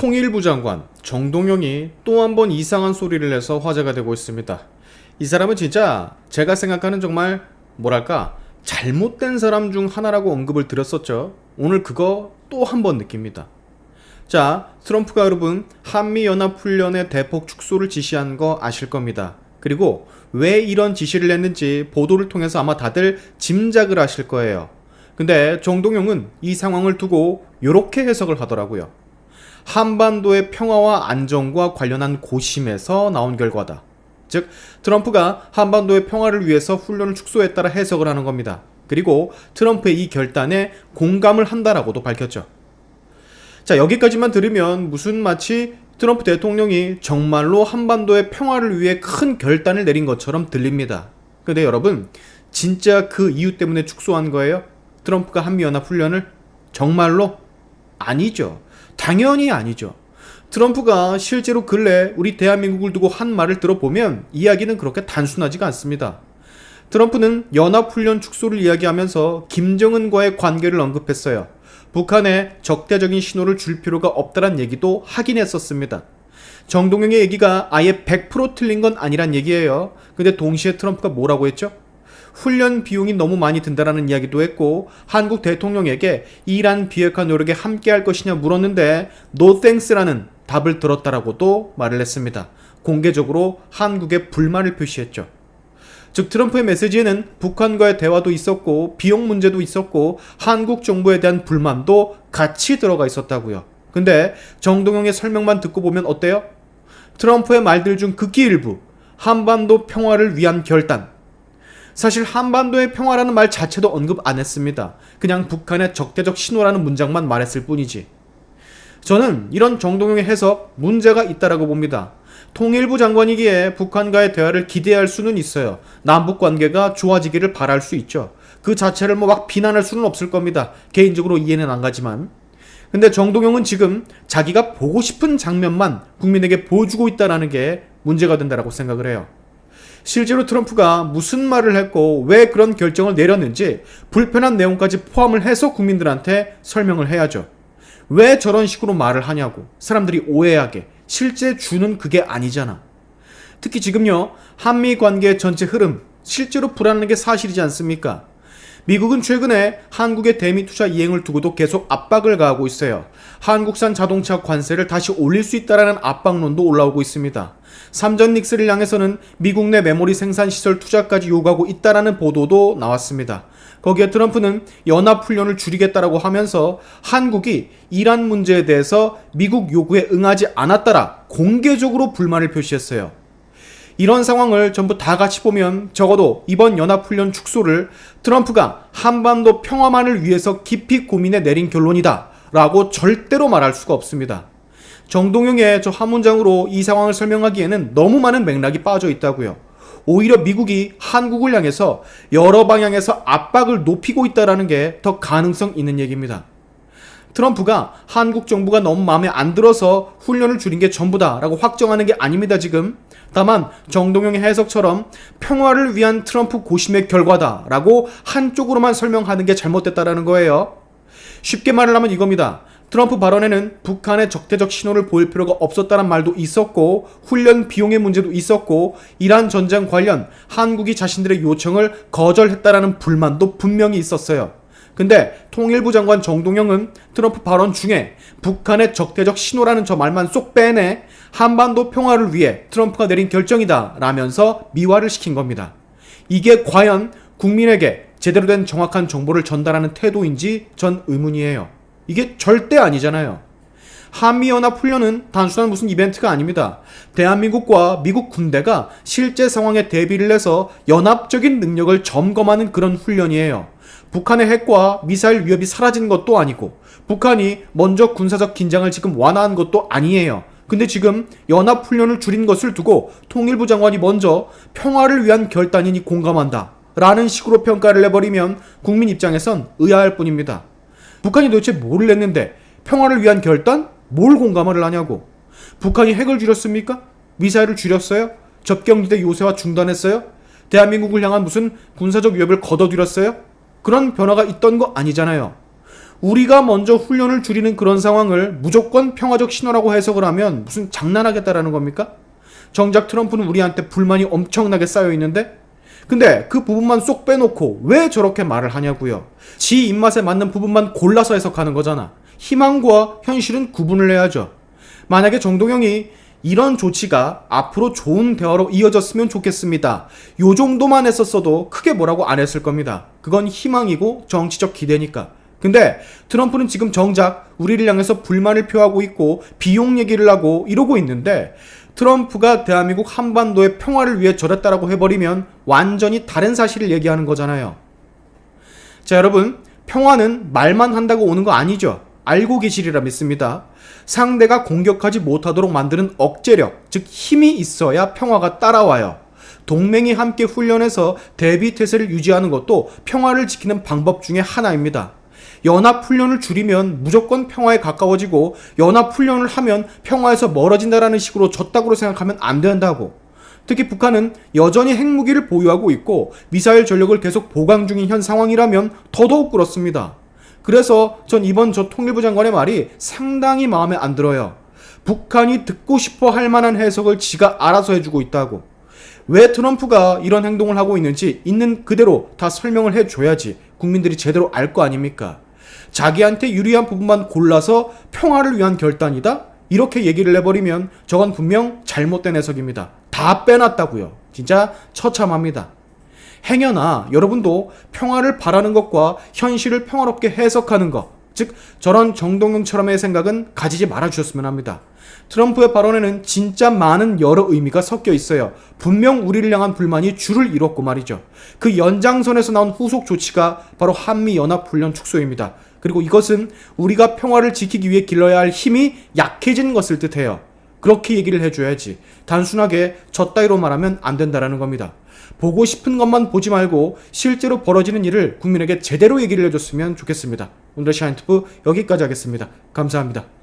통일부 장관 정동영이 또 한 번 이상한 소리를 내서 화제가 되고 있습니다. 이 사람은 진짜 제가 생각하는 정말 뭐랄까 잘못된 사람 중 하나라고 언급을 드렸었죠. 오늘 그거 또 한 번 느낍니다. 자, 트럼프가 여러분 한미연합훈련의 대폭 축소를 지시한 거 아실 겁니다. 그리고 왜 이런 지시를 했는지 보도를 통해서 아마 다들 짐작을 하실 거예요. 근데 정동영은 이 상황을 두고 이렇게 해석을 하더라고요. 한반도의 평화와 안정과 관련한 고심에서 나온 결과다. 즉 트럼프가 한반도의 평화를 위해서 훈련을 축소했다라 해석을 하는 겁니다. 그리고 트럼프의 이 결단에 공감을 한다라고도 밝혔죠. 자, 여기까지만 들으면 무슨 마치 트럼프 대통령이 정말로 한반도의 평화를 위해 큰 결단을 내린 것처럼 들립니다. 근데 여러분, 진짜 그 이유 때문에 축소한 거예요? 트럼프가 한미연합훈련을? 정말로? 아니죠. 당연히 아니죠. 트럼프가 실제로 근래 우리 대한민국을 두고 한 말을 들어보면 이야기는 그렇게 단순하지가 않습니다. 트럼프는 연합훈련 축소를 이야기하면서 김정은과의 관계를 언급했어요. 북한에 적대적인 신호를 줄 필요가 없다란 얘기도 하긴 했었습니다. 정동영의 얘기가 아예 100% 틀린 건 아니란 얘기예요. 근데 동시에 트럼프가 뭐라고 했죠? 훈련 비용이 너무 많이 든다라는 이야기도 했고, 한국 대통령에게 이란 비핵화 노력에 함께할 것이냐 물었는데 No thanks라는 답을 들었다라고도 말을 했습니다. 공개적으로 한국에 불만을 표시했죠. 즉 트럼프의 메시지에는 북한과의 대화도 있었고 비용 문제도 있었고 한국 정부에 대한 불만도 같이 들어가 있었다고요. 근데 정동영의 설명만 듣고 보면 어때요? 트럼프의 말들 중 극히 일부, 한반도 평화를 위한 결단. 사실 한반도의 평화라는 말 자체도 언급 안 했습니다. 그냥 북한의 적대적 신호라는 문장만 말했을 뿐이지. 저는 이런 정동영의 해석 문제가 있다라고 봅니다. 통일부 장관이기에 북한과의 대화를 기대할 수는 있어요. 남북관계가 좋아지기를 바랄 수 있죠. 그 자체를 막 비난할 수는 없을 겁니다. 개인적으로 이해는 안 가지만. 근데 정동영은 지금 자기가 보고 싶은 장면만 국민에게 보여주고 있다는 게 문제가 된다고 생각을 해요. 실제로 트럼프가 무슨 말을 했고 왜 그런 결정을 내렸는지 불편한 내용까지 포함을 해서 국민들한테 설명을 해야죠. 왜 저런 식으로 말을 하냐고 사람들이 오해하게. 실제 주는 그게 아니잖아. 특히 지금요, 한미 관계의 전체 흐름 실제로 불안한 게 사실이지 않습니까? 미국은 최근에 한국의 대미 투자 이행을 두고도 계속 압박을 가하고 있어요. 한국산 자동차 관세를 다시 올릴 수 있다라는 압박론도 올라오고 있습니다. 삼전 닉스를 향해서는 미국 내 메모리 생산 시설 투자까지 요구하고 있다라는 보도도 나왔습니다. 거기에 트럼프는 연합훈련을 줄이겠다라고 하면서 한국이 이란 문제에 대해서 미국 요구에 응하지 않았다라 공개적으로 불만을 표시했어요. 이런 상황을 전부 다 같이 보면 적어도 이번 연합훈련 축소를 트럼프가 한반도 평화만을 위해서 깊이 고민해 내린 결론이다 라고 절대로 말할 수가 없습니다. 정동영의 저 한 문장으로 이 상황을 설명하기에는 너무 많은 맥락이 빠져 있다고요. 오히려 미국이 한국을 향해서 여러 방향에서 압박을 높이고 있다는 게 더 가능성 있는 얘기입니다. 트럼프가 한국 정부가 너무 마음에 안 들어서 훈련을 줄인 게 전부다 라고 확정하는 게 아닙니다 지금. 다만 정동영의 해석처럼 평화를 위한 트럼프 고심의 결과다 라고 한쪽으로만 설명하는 게 잘못됐다라는 거예요. 쉽게 말을 하면 이겁니다. 트럼프 발언에는 북한의 적대적 신호를 보일 필요가 없었다는 말도 있었고 훈련 비용의 문제도 있었고 이란 전쟁 관련 한국이 자신들의 요청을 거절했다라는 불만도 분명히 있었어요. 근데 통일부 장관 정동영은 트럼프 발언 중에 북한의 적대적 신호라는 저 말만 쏙 빼내 한반도 평화를 위해 트럼프가 내린 결정이다 라면서 미화를 시킨 겁니다. 이게 과연 국민에게 제대로 된 정확한 정보를 전달하는 태도인지 전 의문이에요. 이게 절대 아니잖아요. 한미연합훈련은 단순한 무슨 이벤트가 아닙니다. 대한민국과 미국 군대가 실제 상황에 대비를 해서 연합적인 능력을 점검하는 그런 훈련이에요. 북한의 핵과 미사일 위협이 사라진 것도 아니고 북한이 먼저 군사적 긴장을 지금 완화한 것도 아니에요. 근데 지금 연합훈련을 줄인 것을 두고 통일부 장관이 먼저 평화를 위한 결단이니 공감한다 라는 식으로 평가를 해버리면 국민 입장에선 의아할 뿐입니다. 북한이 도대체 뭐를 했는데 평화를 위한 결단? 뭘 공감을 하냐고. 북한이 핵을 줄였습니까? 미사일을 줄였어요? 접경지대 요새화 중단했어요? 대한민국을 향한 무슨 군사적 위협을 거둬들였어요? 그런 변화가 있던 거 아니잖아요. 우리가 먼저 훈련을 줄이는 그런 상황을 무조건 평화적 신호라고 해석을 하면 무슨 장난하겠다라는 겁니까? 정작 트럼프는 우리한테 불만이 엄청나게 쌓여 있는데, 근데 그 부분만 쏙 빼놓고 왜 저렇게 말을 하냐고요. 지 입맛에 맞는 부분만 골라서 해석하는 거잖아. 희망과 현실은 구분을 해야죠. 만약에 정동영이 이런 조치가 앞으로 좋은 대화로 이어졌으면 좋겠습니다, 요 정도만 했었어도 크게 뭐라고 안 했을 겁니다. 그건 희망이고 정치적 기대니까. 근데 트럼프는 지금 정작 우리를 향해서 불만을 표하고 있고 비용 얘기를 하고 이러고 있는데, 트럼프가 대한민국 한반도의 평화를 위해 저랬다라고 해버리면 완전히 다른 사실을 얘기하는 거잖아요. 자, 여러분, 평화는 말만 한다고 오는 거 아니죠. 알고 계시리라 믿습니다. 상대가 공격하지 못하도록 만드는 억제력, 즉 힘이 있어야 평화가 따라와요. 동맹이 함께 훈련해서 대비태세를 유지하는 것도 평화를 지키는 방법 중에 하나입니다. 연합훈련을 줄이면 무조건 평화에 가까워지고, 연합훈련을 하면 평화에서 멀어진다라는 식으로 졌다고 생각하면 안 된다고. 특히 북한은 여전히 핵무기를 보유하고 있고 미사일 전력을 계속 보강 중인 현 상황이라면 더더욱 그렇습니다. 그래서 전 이번 통일부 장관의 말이 상당히 마음에 안 들어요. 북한이 듣고 싶어 할 만한 해석을 지가 알아서 해주고 있다고. 왜 트럼프가 이런 행동을 하고 있는지 있는 그대로 다 설명을 해줘야지 국민들이 제대로 알 거 아닙니까? 자기한테 유리한 부분만 골라서 평화를 위한 결단이다? 이렇게 얘기를 해버리면 저건 분명 잘못된 해석입니다. 다 빼놨다고요. 진짜 처참합니다. 행여나 여러분도 평화를 바라는 것과 현실을 평화롭게 해석하는 것, 즉 저런 정동영처럼의 생각은 가지지 말아주셨으면 합니다. 트럼프의 발언에는 진짜 많은 여러 의미가 섞여 있어요. 분명 우리를 향한 불만이 줄을 이뤘고 말이죠. 그 연장선에서 나온 후속 조치가 바로 한미연합훈련 축소입니다. 그리고 이것은 우리가 평화를 지키기 위해 길러야 할 힘이 약해진 것을 뜻해요. 그렇게 얘기를 해줘야지 단순하게 저 따위로 말하면 안 된다라는 겁니다. 보고 싶은 것만 보지 말고 실제로 벌어지는 일을 국민에게 제대로 얘기를 해줬으면 좋겠습니다. 오늘의 샤인투브 여기까지 하겠습니다. 감사합니다.